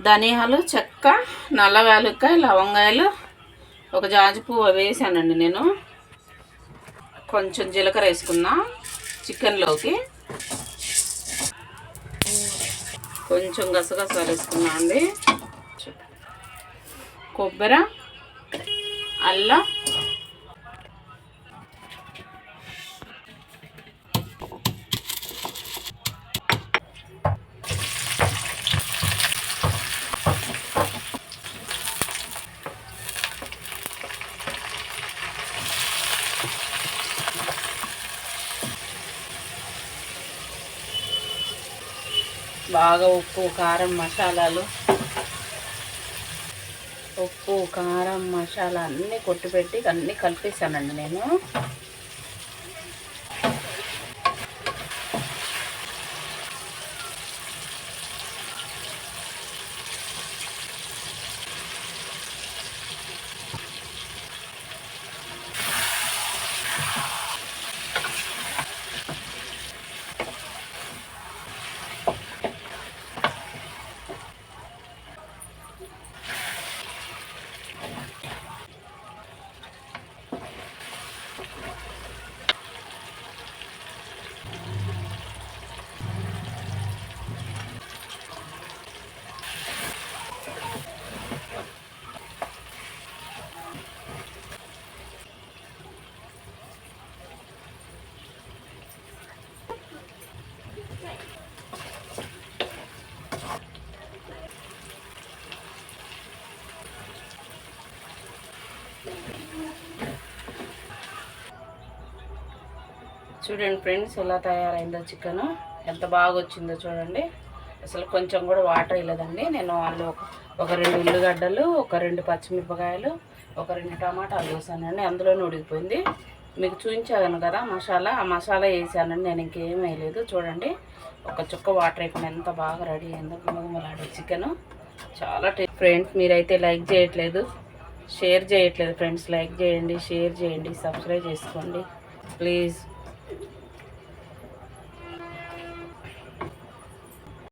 ధనియాలు, చెక్క, నల్ల యాలక్కాయ, లవంగాయలు, ఒక జాజి పువ్వు వేసానండి నేను. కొంచెం జీలకర్ర వేసుకున్నా చికెన్లోకి. కొంచెం గసగసాలు వేసుకున్నా అండి. కొబ్బరి, అల్లం, బాగా ఉప్పు, కారం, మసాలాలు, ఉప్పు, కారం, మసాలా అన్నీ కొట్టిపెట్టి అన్నీ కలిపేసానండి నేను. చూడండి ఫ్రెండ్స్ ఎలా తయారైందో చికెన్, ఎంత బాగా వచ్చిందో చూడండి. అసలు కొంచెం కూడా వాటర్ వేయలేదండి నేను. వాళ్ళు ఒక 2 ఉల్లిగడ్డలు, ఒక 2 పచ్చిమిరపకాయలు, ఒక 2 టమాటాలు వేసానండి. అందులోనే ఉడికిపోయింది. మీకు చూపించాను కదా మసాలా, ఆ మసాలా వేసానండి నేను, ఇంకేం వేయలేదు. చూడండి ఒక చుక్క వాటర్ అయిపోయింది. ఎంత బాగా రెడీ అయిందో గుమగుమలాడే చికెన్. చాలా టేస్ట్. ఫ్రెండ్స్ మీరైతే లైక్ చేయట్లేదు, షేర్ చేయట్లేదు ఫ్రెండ్స్. లైక్ చేయండి, షేర్ చేయండి, సబ్స్క్రైబ్ చేసుకోండి ప్లీజ్.